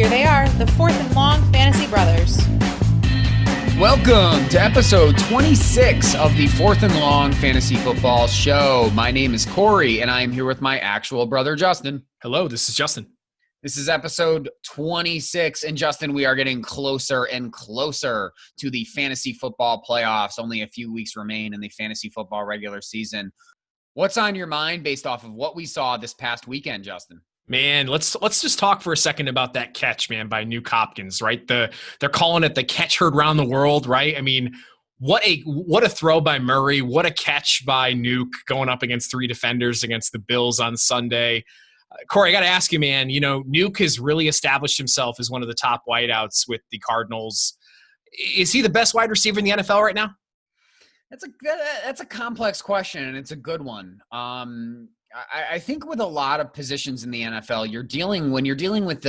Here they are, the Fourth and Long Fantasy Brothers. Welcome to episode 26 of the Fourth and Long Fantasy Football Show. My name is Corey, and I am here with my actual brother, Justin. Hello, this is Justin. This is episode 26, and Justin, we are getting closer and closer to the fantasy football playoffs. Only a few weeks remain in the fantasy football regular season. What's on your mind based off of what we saw this past weekend, Justin? Man, let's just talk for a second about that catch, man, by Nuke Hopkins, right? They're calling it the catch heard round the world, right? I mean, what a throw by Murray, what a catch by Nuke going up against three defenders against the Bills on Sunday. Corey, I got to ask you, man, you know, Nuke has really established himself as one of the top wideouts with the Cardinals. Is he the best wide receiver in the NFL right now? That's a complex question, and it's a good one. I think with a lot of positions in the NFL, when you're dealing with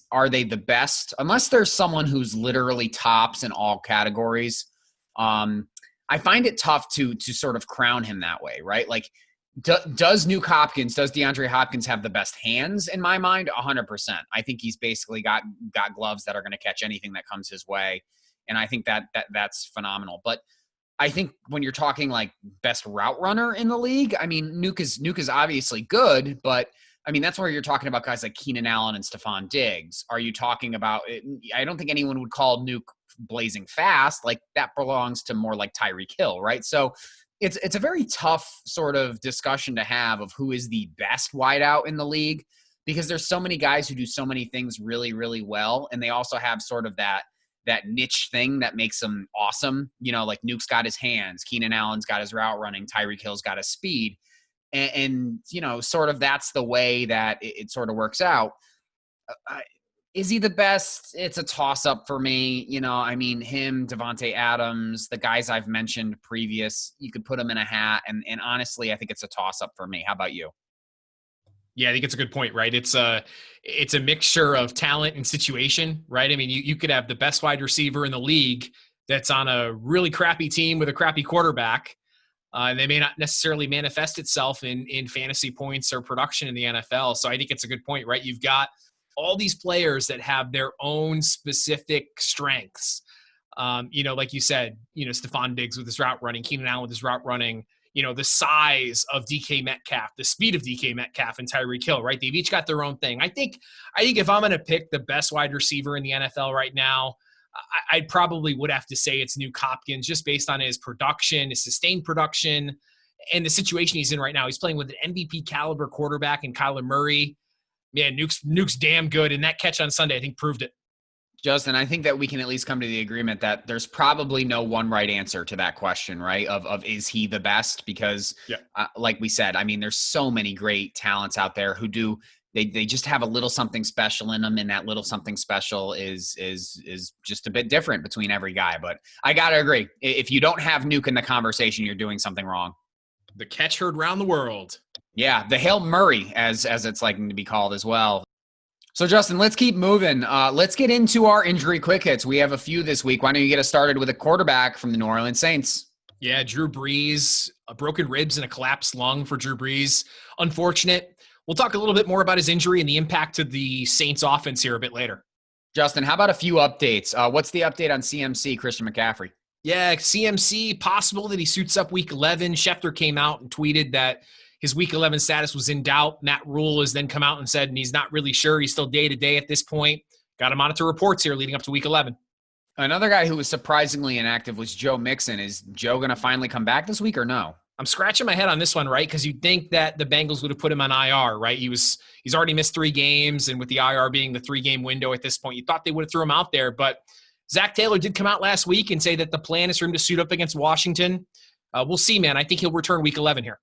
are they the best? Unless there's someone who's literally tops in all categories, I find it tough to sort of crown him that way, right? Like, does DeAndre Hopkins have the best hands in my mind? 100%. I think he's basically got gloves that are going to catch anything that comes his way, and I think that's phenomenal. But I think when you're talking like best route runner in the league, I mean, Nuke is obviously good, but I mean, that's where you're talking about guys like Keenan Allen and Stephon Diggs. Are you talking about – I don't think anyone would call Nuke blazing fast. Like, that belongs to more like Tyreek Hill, right? So it's a very tough sort of discussion to have of who is the best wideout in the league, because there's so many guys who do so many things really, really well, and they also have sort of that niche thing that makes them awesome. You know, like Nuke's got his hands, Keenan Allen's got his route running, Tyreek Hill's got his speed. And you know, sort of that's the way that it sort of works out. Is he the best? It's a toss-up for me. You know, I mean, him, Devontae Adams, the guys I've mentioned previous, you could put them in a hat. And honestly, I think it's a toss-up for me. How about you? Yeah, I think it's a good point, right? It's a mixture of talent and situation, right? I mean, you could have the best wide receiver in the league that's on a really crappy team with a crappy quarterback. And they may not necessarily manifest itself in fantasy points or production in the NFL. So I think it's a good point, right? You've got all these players that have their own specific strengths. You know, like you said, you know, Stephon Diggs with his route running, Keenan Allen with his route running, you know, the size of DK Metcalf, the speed of DK Metcalf and Tyreek Hill, right? They've each got their own thing. I think if I'm going to pick the best wide receiver in the NFL right now, I probably would have to say it's Nuke Hopkins, just based on his production, his sustained production, and the situation he's in right now. He's playing with an MVP caliber quarterback in Kyler Murray. Man, Nuke's damn good, and that catch on Sunday, I think, proved it. Justin, I think that we can at least come to the agreement that there's probably no one right answer to that question, right? Of is he the best? Because like we said, I mean, there's so many great talents out there who they just have a little something special in them. And that little something special is just a bit different between every guy. But I got to agree. If you don't have Nuke in the conversation, you're doing something wrong. The catch heard round the world. Yeah. The Hail Murray, as it's like to be called as well. So, Justin, let's keep moving. Let's get into our injury quick hits. We have a few this week. Why don't you get us started with a quarterback from the New Orleans Saints? Yeah, Drew Brees, broken ribs and a collapsed lung for Drew Brees. Unfortunate. We'll talk a little bit more about his injury and the impact to the Saints offense here a bit later. Justin, how about a few updates? What's the update on CMC, Christian McCaffrey? Yeah, CMC, possible that he suits up Week 11. Schefter came out and tweeted that his Week 11 status was in doubt. Matt Rule has then come out and said, and he's not really sure. He's still day-to-day at this point. Got to monitor reports here leading up to Week 11. Another guy who was surprisingly inactive was Joe Mixon. Is Joe going to finally come back this week or no? I'm scratching my head on this one, right? Because you'd think that the Bengals would have put him on IR, right? He's already missed 3 games, and with the IR being the 3-game window at this point, you thought they would have threw him out there. But Zach Taylor did come out last week and say that the plan is for him to suit up against Washington. We'll see, man. I think he'll return Week 11 here.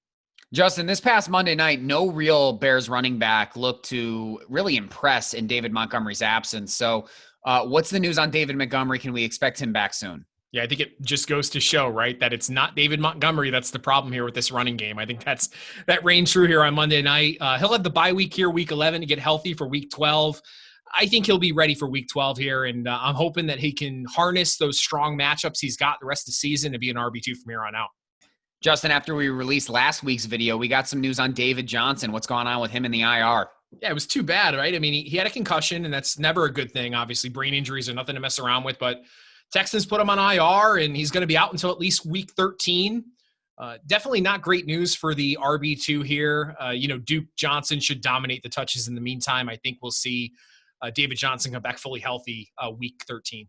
Justin, this past Monday night, no real Bears running back looked to really impress in David Montgomery's absence. So what's the news on David Montgomery? Can we expect him back soon? Yeah, I think it just goes to show, right, that it's not David Montgomery that's the problem here with this running game. I think that reigned true here on Monday night. He'll have the bye week here, Week 11, to get healthy for Week 12. I think he'll be ready for Week 12 here, and I'm hoping that he can harness those strong matchups he's got the rest of the season to be an RB2 from here on out. Justin, after we released last week's video, we got some news on David Johnson. What's going on with him in the IR? Yeah, it was too bad, right? I mean, he had a concussion, and that's never a good thing. Obviously, brain injuries are nothing to mess around with, but Texans put him on IR, and he's going to be out until at least week 13. Definitely not great news for the RB2 here. Duke Johnson should dominate the touches in the meantime. I think we'll see David Johnson come back fully healthy week 13.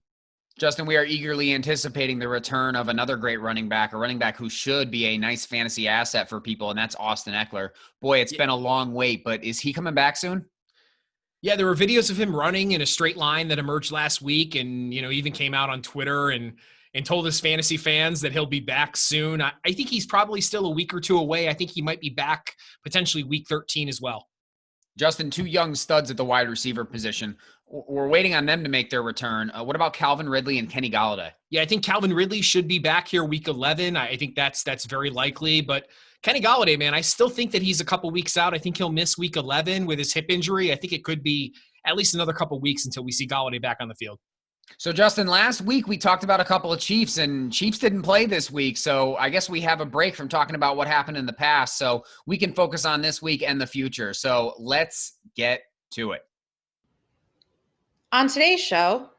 Justin, we are eagerly anticipating the return of another great running back, a running back who should be a nice fantasy asset for people, and that's Austin Eckler. Boy, it's been a long wait, but is he coming back soon? Yeah, there were videos of him running in a straight line that emerged last week, and even came out on Twitter and told his fantasy fans that he'll be back soon. I think he's probably still a week or two away. I think he might be back potentially week 13 as well. Justin, two young studs at the wide receiver position. We're waiting on them to make their return. What about Calvin Ridley and Kenny Golladay? Yeah, I think Calvin Ridley should be back here week 11. I think that's very likely. But Kenny Golladay, man, I still think that he's a couple weeks out. I think he'll miss week 11 with his hip injury. I think it could be at least another couple weeks until we see Golladay back on the field. So, Justin, last week we talked about a couple of Chiefs, and Chiefs didn't play this week. So I guess we have a break from talking about what happened in the past. So we can focus on this week and the future. So let's get to it. On today's show,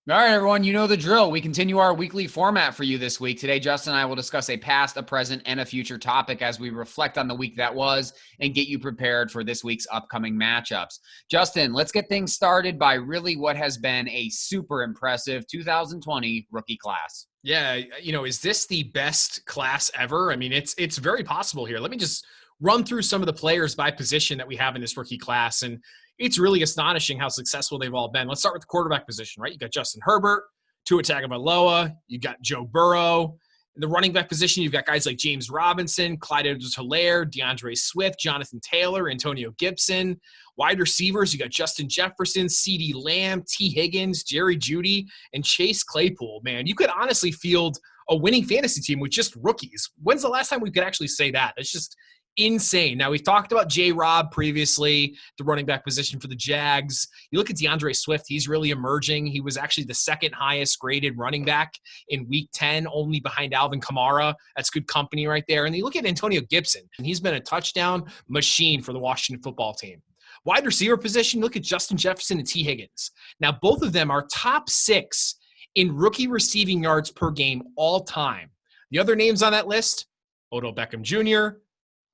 all right, everyone, you know the drill. We continue our weekly format for you this week. Today, Justin and I will discuss a past, a present, and a future topic as we reflect on the week that was and get you prepared for this week's upcoming matchups. Justin, let's get things started by really what has been a super impressive 2020 rookie class. Yeah, is this the best class ever? I mean, it's very possible here. Let me just run through some of the players by position that we have in this rookie class, and it's really astonishing how successful they've all been. Let's start with the quarterback position, right? You got Justin Herbert, Tua Tagovailoa, you got Joe Burrow. In the running back position, you've got guys like James Robinson, Clyde Edwards-Helaire, DeAndre Swift, Jonathan Taylor, Antonio Gibson. Wide receivers, you got Justin Jefferson, CeeDee Lamb, T. Higgins, Jerry Jeudy, and Chase Claypool. Man, you could honestly field a winning fantasy team with just rookies. When's the last time we could actually say that? It's just insane. Now, we've talked about J-Rob previously, the running back position for the Jags. You look at DeAndre Swift, he's really emerging. He was actually the second highest graded running back in week 10, only behind Alvin Kamara. That's good company right there. And you look at Antonio Gibson, and he's been a touchdown machine for the Washington football team. Wide receiver position, look at Justin Jefferson and T. Higgins. Now, both of them are top 6 in rookie receiving yards per game all time. The other names on that list, Odell Beckham Jr.,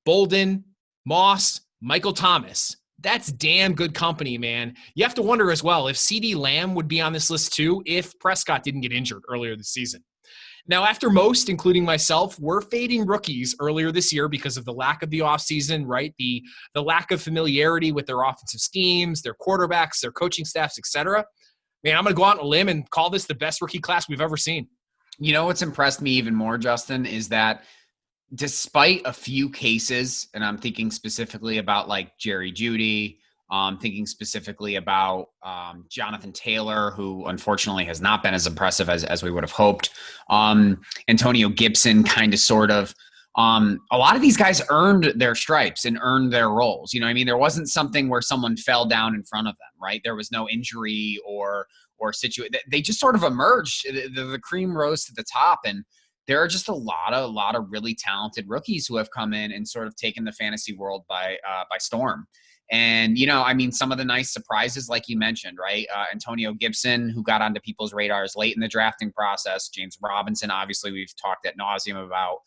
Bolden, Moss, Michael Thomas. That's damn good company, man. You have to wonder as well if CeeDee Lamb would be on this list too if Prescott didn't get injured earlier this season. Now, after most, including myself, were fading rookies earlier this year because of the lack of the offseason, right? The lack of familiarity with their offensive schemes, their quarterbacks, their coaching staffs, etc. Man, I'm going to go out on a limb and call this the best rookie class we've ever seen. You know what's impressed me even more, Justin, is that despite a few cases, and I'm thinking specifically about like Jerry Jeudy, thinking specifically about Jonathan Taylor, who unfortunately has not been as impressive as we would have hoped. Antonio Gibson, kind of sort of. A lot of these guys earned their stripes and earned their roles. You know what I mean? There wasn't something where someone fell down in front of them, right? There was no injury or situation. They just sort of emerged. The cream rose to the top, and there are just a lot of really talented rookies who have come in and sort of taken the fantasy world by storm. And, some of the nice surprises, like you mentioned, right? Antonio Gibson, who got onto people's radars late in the drafting process. James Robinson, obviously, we've talked ad nauseum about.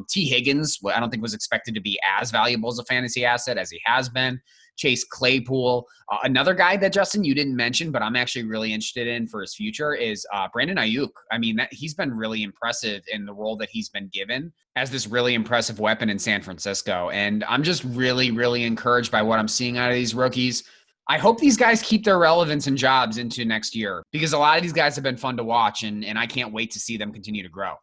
T. Higgins, I don't think was expected to be as valuable as a fantasy asset as he has been. Chase Claypool. Another guy that, Justin, you didn't mention, but I'm actually really interested in for his future is Brandon Ayuk. I mean, he's been really impressive in the role that he's been given as this really impressive weapon in San Francisco. And I'm just really, really encouraged by what I'm seeing out of these rookies. I hope these guys keep their relevance and jobs into next year because a lot of these guys have been fun to watch, and I can't wait to see them continue to grow.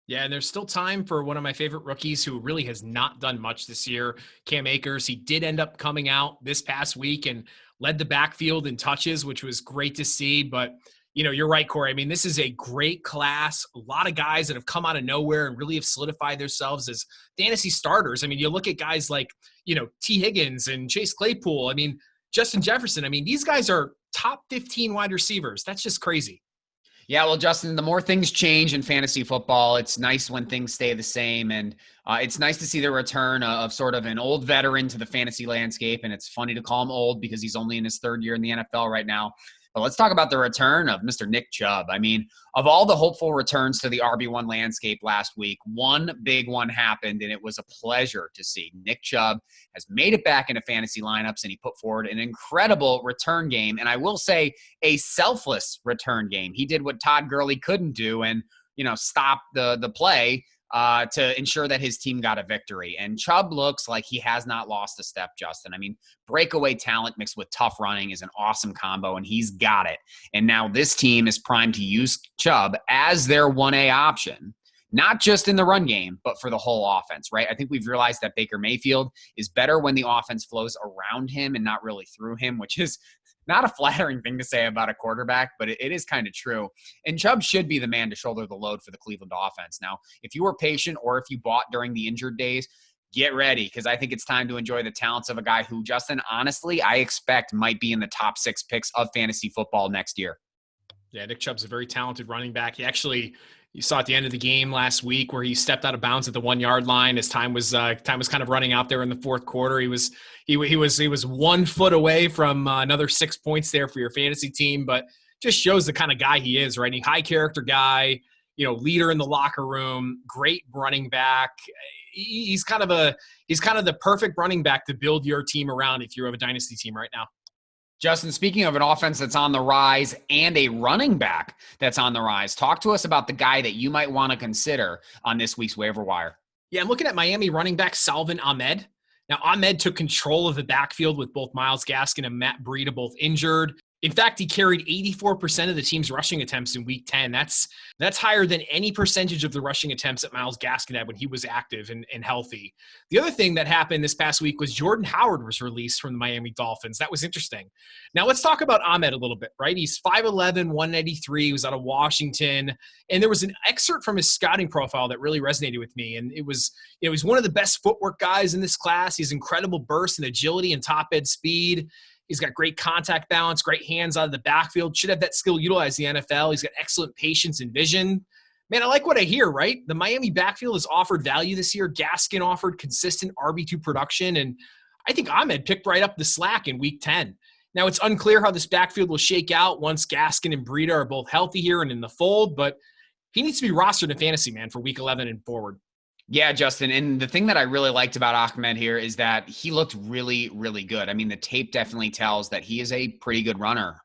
Yeah, and there's still time for one of my favorite rookies who really has not done much this year, Cam Akers. He did end up coming out this past week and led the backfield in touches, which was great to see. But, you're right, Corey. I mean, this is a great class. A lot of guys that have come out of nowhere and really have solidified themselves as fantasy starters. I mean, you look at guys like, T. Higgins and Chase Claypool. I mean, Justin Jefferson. I mean, these guys are top 15 wide receivers. That's just crazy. Yeah, well, Justin, the more things change in fantasy football, it's nice when things stay the same. And it's nice to see the return of sort of an old veteran to the fantasy landscape. And it's funny to call him old because he's only in his third year in the NFL right now. But let's talk about the return of Mr. Nick Chubb. I mean, of all the hopeful returns to the RB1 landscape last week, one big one happened, and it was a pleasure to see. Nick Chubb has made it back into fantasy lineups, and he put forward an incredible return game. And I will say a selfless return game. He did what Todd Gurley couldn't do and, stop the play to ensure that his team got a victory. And Chubb looks like he has not lost a step, Justin. I mean, breakaway talent mixed with tough running is an awesome combo, and he's got it. And now this team is primed to use Chubb as their 1A option, not just in the run game, but for the whole offense, right? I think we've realized that Baker Mayfield is better when the offense flows around him and not really through him, which is not a flattering thing to say about a quarterback, but it is kind of true. And Chubb should be the man to shoulder the load for the Cleveland offense. Now, if you were patient or if you bought during the injured days, get ready, because I think it's time to enjoy the talents of a guy who, Justin, honestly, I expect might be in the top 6 picks of fantasy football next year. Yeah, Nick Chubb's a very talented running back. You saw at the end of the game last week where he stepped out of bounds at the 1 yard line. His time was kind of running out there in the fourth quarter. He was 1 foot away from another 6 points there for your fantasy team, but just shows the kind of guy he is, right? High character guy, leader in the locker room, great running back. He's kind of the perfect running back to build your team around if you have a dynasty team right now. Justin, speaking of an offense that's on the rise and a running back that's on the rise, talk to us about the guy that you might want to consider on this week's waiver wire. Yeah, I'm looking at Miami running back Salvon Ahmed. Now, Ahmed took control of the backfield with both Myles Gaskin and Matt Breida both injured. In fact, he carried 84% of the team's rushing attempts in Week 10. That's higher than any percentage of the rushing attempts that Myles Gaskin had when he was active and healthy. The other thing that happened this past week was Jordan Howard was released from the Miami Dolphins. That was interesting. Now let's talk about Ahmed a little bit, right? He's 5'11", 193. He was out of Washington. And there was an excerpt from his scouting profile that really resonated with me. And it was, he's one of the best footwork guys in this class. He's incredible burst and agility and top end speed. He's got great contact balance, great hands out of the backfield, should have that skill utilized in the NFL. He's got excellent patience and vision. Man, I like what I hear, right? The Miami backfield has offered value this year. Gaskin offered consistent RB2 production, and I think Ahmed picked right up the slack in Week 10. Now, it's unclear how this backfield will shake out once Gaskin and Breida are both healthy here and in the fold, but he needs to be rostered in fantasy, man, for Week 11 and forward. Yeah, Justin. And the thing that I really liked about Ahmed here is that he looked really, really good. I mean, the tape definitely tells that he is a pretty good runner.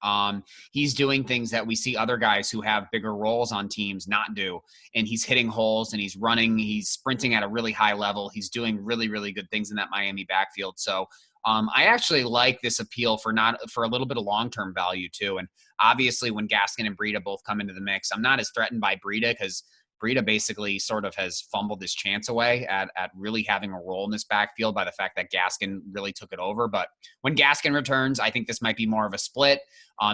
He's doing things that we see other guys who have bigger roles on teams not do. And he's hitting holes and he's running, he's sprinting at a really high level. He's doing really, really good things in that Miami backfield. So I actually like this appeal for a little bit of long-term value too. And obviously when Gaskin and Breida both come into the mix, I'm not as threatened by Breida because Breida basically sort of has fumbled his chance away at really having a role in this backfield by the fact that Gaskin really took it over. But when Gaskin returns, I think this might be more of a split.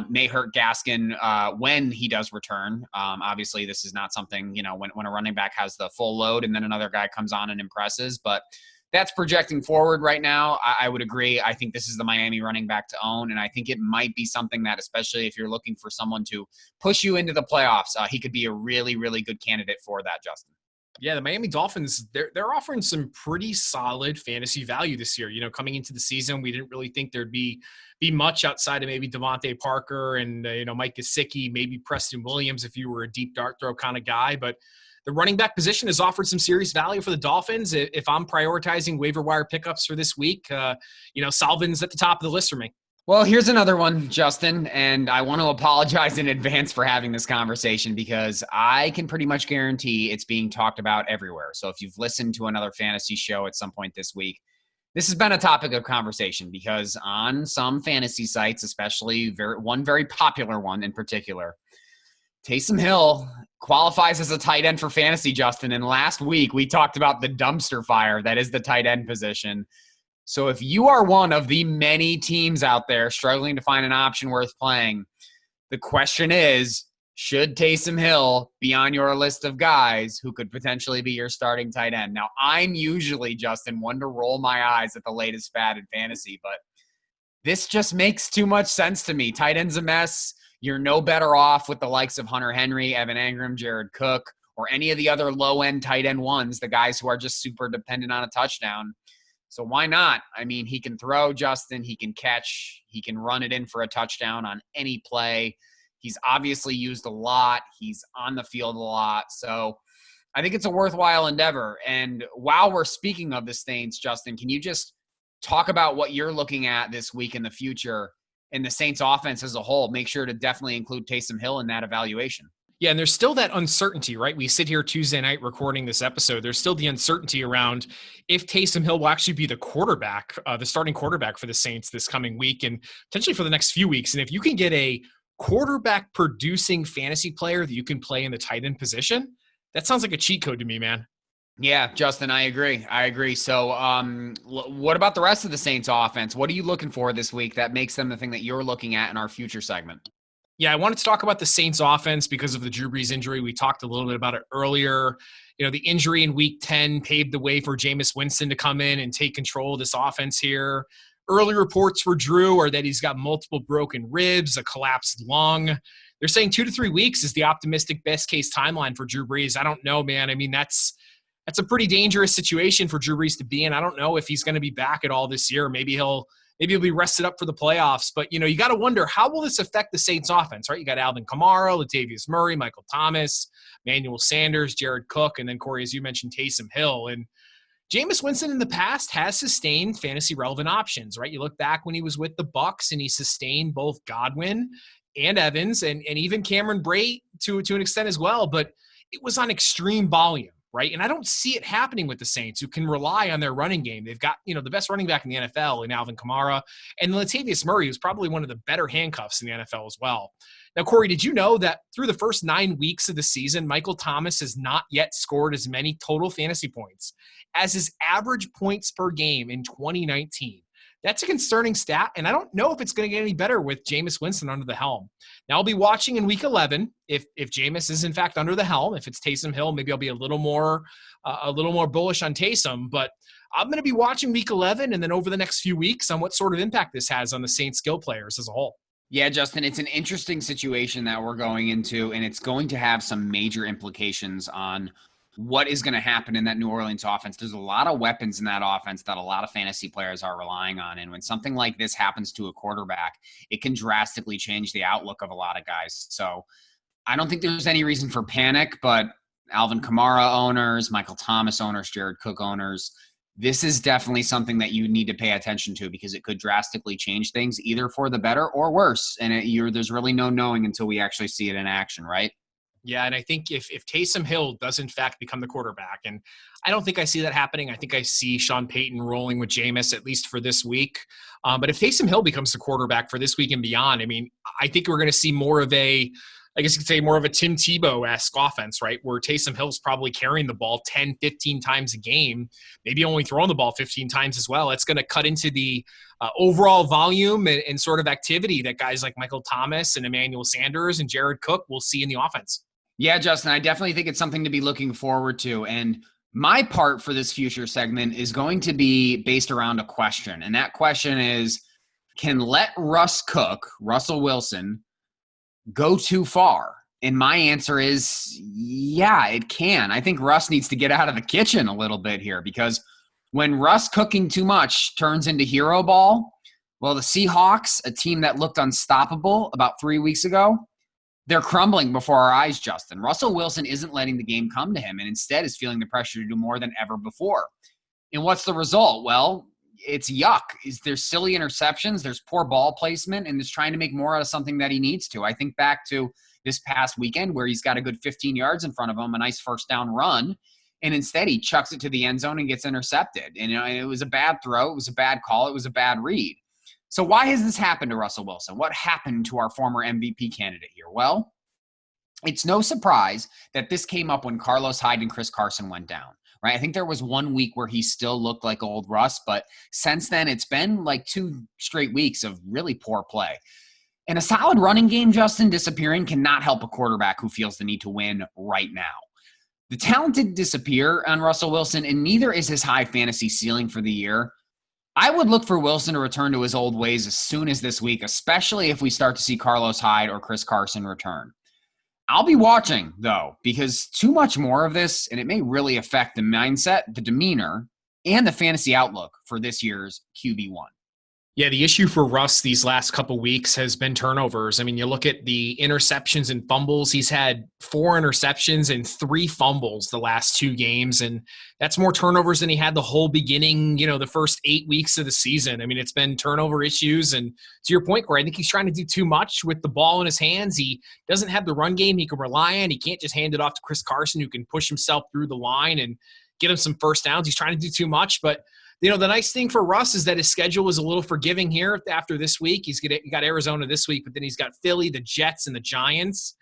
May hurt Gaskin when he does return. Obviously, this is not something, when a running back has the full load and then another guy comes on and impresses. But that's projecting forward right now. I would agree. I think this is the Miami running back to own, and I think it might be something that, especially if you're looking for someone to push you into the playoffs, he could be a really, really good candidate for that, Justin. Yeah, the Miami Dolphins, they're offering some pretty solid fantasy value this year. Coming into the season, we didn't really think there'd be much outside of maybe Devontae Parker and Mike Gesicki, maybe Preston Williams if you were a deep dart throw kind of guy, but the running back position has offered some serious value for the Dolphins. If I'm prioritizing waiver wire pickups for this week, Salvin's at the top of the list for me. Well, here's another one, Justin, and I want to apologize in advance for having this conversation because I can pretty much guarantee it's being talked about everywhere. So if you've listened to another fantasy show at some point this week, this has been a topic of conversation because on some fantasy sites, especially one very popular one in particular, Taysom Hill qualifies as a tight end for fantasy, Justin. And last week, we talked about the dumpster fire that is the tight end position. So if you are one of the many teams out there struggling to find an option worth playing, the question is, should Taysom Hill be on your list of guys who could potentially be your starting tight end? Now, I'm usually, Justin, one to roll my eyes at the latest fad in fantasy, but this just makes too much sense to me. Tight end's a mess. You're no better off with the likes of Hunter Henry, Evan Engram, Jared Cook, or any of the other low-end tight end ones, the guys who are just super dependent on a touchdown. So why not? I mean, he can throw, Justin. He can catch. He can run it in for a touchdown on any play. He's obviously used a lot. He's on the field a lot. So I think it's a worthwhile endeavor. And while we're speaking of the Saints, Justin, can you just talk about what you're looking at this week in the future in the Saints offense as a whole? Make sure to definitely include Taysom Hill in that evaluation. Yeah, and there's still that uncertainty, right? We sit here Tuesday night recording this episode. There's still the uncertainty around if Taysom Hill will actually be the quarterback, the starting quarterback for the Saints this coming week and potentially for the next few weeks. And if you can get a quarterback producing fantasy player that you can play in the tight end position, that sounds like a cheat code to me, man. Yeah, Justin, I agree. So what about the rest of the Saints offense? What are you looking for this week that makes them the thing that you're looking at in our future segment? Yeah, I wanted to talk about the Saints offense because of the Drew Brees injury. We talked a little bit about it earlier. You know, the injury in week 10 paved the way for Jameis Winston to come in and take control of this offense here. Early reports for Drew are that he's got multiple broken ribs, a collapsed lung. They're saying 2 to 3 weeks is the optimistic best case timeline for Drew Brees. I don't know, man. I mean, that's a pretty dangerous situation for Drew Brees to be in. I don't know if he's going to be back at all this year. Maybe he'll be rested up for the playoffs. But, you know, you got to wonder, how will this affect the Saints offense, right? You got Alvin Kamara, Latavius Murray, Michael Thomas, Emmanuel Sanders, Jared Cook, and then, Corey, as you mentioned, Taysom Hill. And Jameis Winston in the past has sustained fantasy relevant options, right? You look back when he was with the Bucs and he sustained both Godwin and Evans and even Cameron Brate to an extent as well. But it was on extreme volume. Right. And I don't see it happening with the Saints, who can rely on their running game. They've got, you know, the best running back in the NFL in Alvin Kamara, and Latavius Murray, who's probably one of the better handcuffs in the NFL as well. Now, Corey, did you know that through the first 9 weeks of the season, Michael Thomas has not yet scored as many total fantasy points as his average points per game in 2019? That's a concerning stat, and I don't know if it's going to get any better with Jameis Winston under the helm. Now, I'll be watching in Week 11 if Jameis is in fact under the helm. If it's Taysom Hill, maybe I'll be a little more bullish on Taysom. But I'm going to be watching Week 11 and then over the next few weeks on what sort of impact this has on the Saints skill players as a whole. Yeah, Justin, it's an interesting situation that we're going into, and it's going to have some major implications on what is going to happen in that New Orleans offense. There's a lot of weapons in that offense that a lot of fantasy players are relying on. And when something like this happens to a quarterback, it can drastically change the outlook of a lot of guys. So I don't think there's any reason for panic, but Alvin Kamara owners, Michael Thomas owners, Jared Cook owners, this is definitely something that you need to pay attention to because it could drastically change things either for the better or worse. And there's really no knowing until we actually see it in action, right? Yeah, and I think if Taysom Hill does in fact become the quarterback, and I don't think I see that happening. I think I see Sean Payton rolling with Jameis at least for this week. But if Taysom Hill becomes the quarterback for this week and beyond, I mean, I think we're going to see more of I guess you could say more of a Tim Tebow-esque offense, right? Where Taysom Hill's probably carrying the ball 10, 15 times a game, maybe only throwing the ball 15 times as well. It's going to cut into the overall volume and sort of activity that guys like Michael Thomas and Emmanuel Sanders and Jared Cook will see in the offense. Yeah, Justin, I definitely think it's something to be looking forward to. And my part for this future segment is going to be based around a question. And that question is, can Russell Wilson, go too far? And my answer is, yeah, it can. I think Russ needs to get out of the kitchen a little bit here because when Russ cooking too much turns into hero ball, well, the Seahawks, a team that looked unstoppable about 3 weeks ago, they're crumbling before our eyes, Justin. Russell Wilson isn't letting the game come to him and instead is feeling the pressure to do more than ever before. And what's the result? Well, it's yuck. There's silly interceptions, there's poor ball placement, and he's trying to make more out of something that he needs to. I think back to this past weekend where he's got a good 15 yards in front of him, a nice first down run, and instead he chucks it to the end zone and gets intercepted. And, and it was a bad throw, it was a bad call, it was a bad read. So why has this happened to Russell Wilson? What happened to our former MVP candidate here? Well, it's no surprise that this came up when Carlos Hyde and Chris Carson went down, right? I think there was 1 week where he still looked like old Russ, but since then it's been like 2 straight weeks of really poor play. And a solid running game, Justin, disappearing cannot help a quarterback who feels the need to win right now. The talent didn't disappear on Russell Wilson, and neither is his high fantasy ceiling for the year. I would look for Wilson to return to his old ways as soon as this week, especially if we start to see Carlos Hyde or Chris Carson return. I'll be watching, though, because too much more of this, and it may really affect the mindset, the demeanor, and the fantasy outlook for this year's QB1. Yeah, the issue for Russ these last couple weeks has been turnovers. I mean, you look at the interceptions and fumbles. He's had 4 interceptions and 3 fumbles the last 2 games, and that's more turnovers than he had the whole beginning, the first 8 weeks of the season. I mean, it's been turnover issues, and to your point, Corey, I think he's trying to do too much with the ball in his hands. He doesn't have the run game he can rely on. He can't just hand it off to Chris Carson, who can push himself through the line and get him some first downs. He's trying to do too much, but the nice thing for Russ is that his schedule is a little forgiving here after this week. He got Arizona this week, but then he's got Philly, the Jets, and the Giants.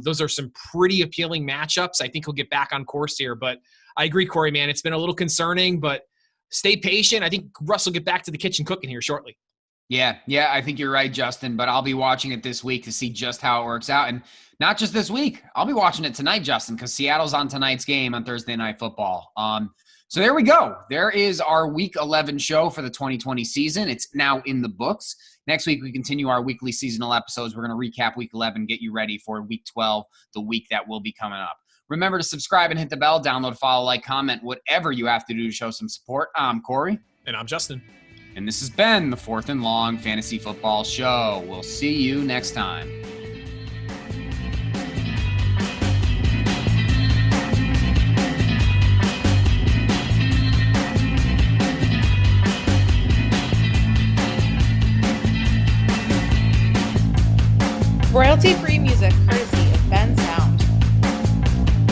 Those are some pretty appealing matchups. I think he'll get back on course here, but I agree, Corey, man. It's been a little concerning, but stay patient. I think Russ will get back to the kitchen cooking here shortly. Yeah, I think you're right, Justin, but I'll be watching it this week to see just how it works out. And not just this week. I'll be watching it tonight, Justin, because Seattle's on tonight's game on Thursday Night Football. So there we go. There is our Week 11 show for the 2020 season. It's now in the books. Next week, we continue our weekly seasonal episodes. We're going to recap Week 11, get you ready for Week 12, the week that will be coming up. Remember to subscribe and hit the bell, download, follow, like, comment, whatever you have to do to show some support. I'm Corey. And I'm Justin. And this has been the 4th and Long Fantasy Football Show. We'll see you next time. Royalty-free music courtesy of Ben Sound.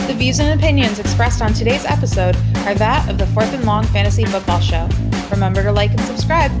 The views and opinions expressed on today's episode are that of the 4th and Long Fantasy Football Show. Remember to like and subscribe.